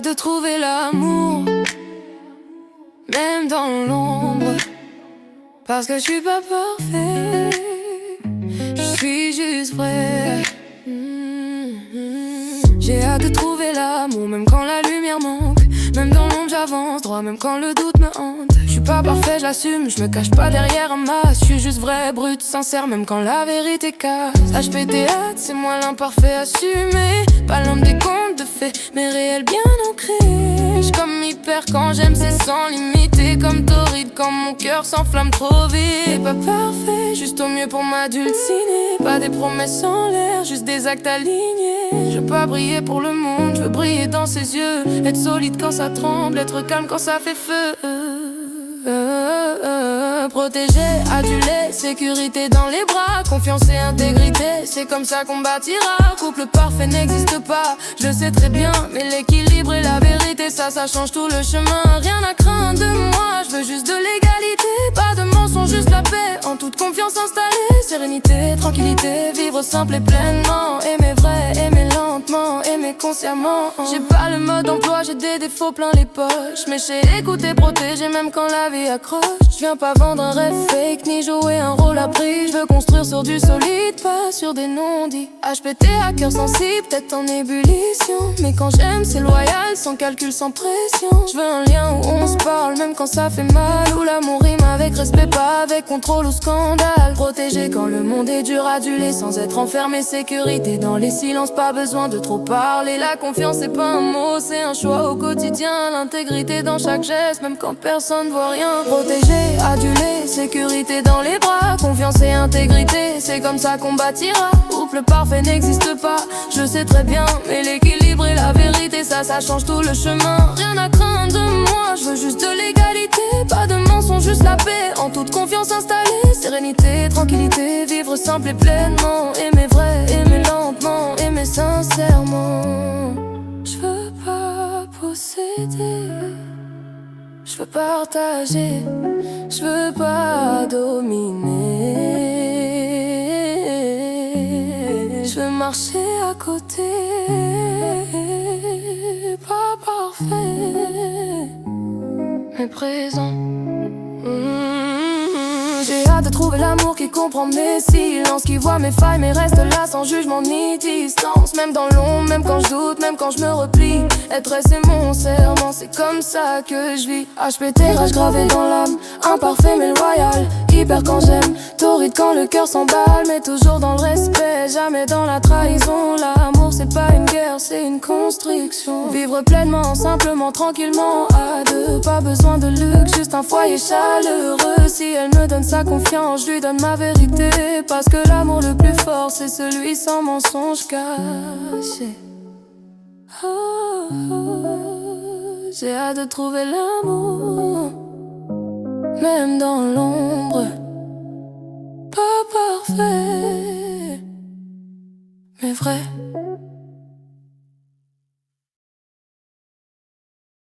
hâte de trouver l'amour, même dans l'ombre. Parce que je suis pas parfait, je suis juste vrai. J'ai hâte de trouver l'amour, même quand la lumière manque. Même dans l'ombre j'avance droit, même quand le doute me hante. Je suis pas parfait, j'assume, je me cache pas derrière un masque. Je suis juste vrai, brut, sincère, même quand la vérité casse. HPTH, c'est moi l'imparfait assumé. Pas l'homme des contes de fées, mais réel bien ancré. J'suis comme hyper quand j'aime, c'est sans limiter. Comme torride quand mon cœur s'enflamme trop vite. Pas parfait, juste au mieux pour m'adulciner. Pas des promesses en l'air, juste des actes alignés. Je veux pas briller pour le monde, je veux briller dans ses yeux. Être solide quand ça tremble, être calme quand ça fait feu. Protégé, adulé, sécurité dans les bras. Confiance et intégrité, c'est comme ça qu'on bâtira. Couple parfait n'existe pas, je le sais très bien. Mais l'équilibre et la vérité, ça change tout le chemin. Rien à craindre de moi, je veux juste de l'égalité. Pas de mensonge, juste la paix, en toute confiance installée. Sérénité, tranquillité, vivre simple et pleinement. Aimer vrai, aimer lentement, aimer consciemment. J'ai pas le mode emploi, j'ai des défauts plein les poches. Mais j'ai écouté, protégé, même quand la vie accroche. Je viens pas vendre un rêve fake, ni jouer un rôle appris. Je veux construire sur du solide, pas sur des non-dits. HPT à cœur sensible, tête en ébullition. Mais quand j'aime, c'est loyal, sans calcul, sans pression. Je veux un lien où on se parle, même quand ça fait mal. Où l'amour rime avec respect, pas avec contrôle ou scandale. Protégé quand le monde est dur, adulé sans être enfermé. Sécurité dans les silences, pas besoin de trop parler. La confiance c'est pas un mot, c'est un choix au quotidien. L'intégrité dans chaque geste, même quand personne voit rien. Protégé, adulé, sécurité dans les bras. Confiance et intégrité, c'est comme ça qu'on bâtira. Couple parfait n'existe pas, je sais très bien. Mais l'équilibre et la vérité, ça change tout le chemin. Rien à craindre de moi, je veux juste de l'égalité. Pas de mensonge, juste la paix, en toute confiance installée. Sérénité, tranquillité, vivre simple et pleinement. Aimer vrai, aimer lentement, aimer sincèrement. Je veux pas posséder, je veux partager, je veux pas dominer. Je veux marcher à côté, pas parfait, mais présent. J'ai hâte de trouver l'amour qui comprend mes silences, qui voit mes failles mais reste là sans jugement ni distance. Même dans l'ombre, même quand je doute, même quand je me replie. Être vrai c'est mon serment, c'est comme ça que je vis. HPT rage gravé dans l'âme, imparfait mais loyal. Hyper quand j'aime, torride quand le cœur s'emballe. Mais toujours dans le respect, jamais dans la trahison. L'amour c'est pas une guerre, c'est une construction. Vivre pleinement, simplement, tranquillement à deux. Pas besoin de luxe, juste un foyer chaleureux. Si elle me donne sa confiance, je lui donne ma vérité. Parce que l'amour le plus fort, c'est celui sans mensonge caché. Oh, oh, j'ai hâte de trouver l'amour, même dans l'ombre. Pas parfait, mais vrai.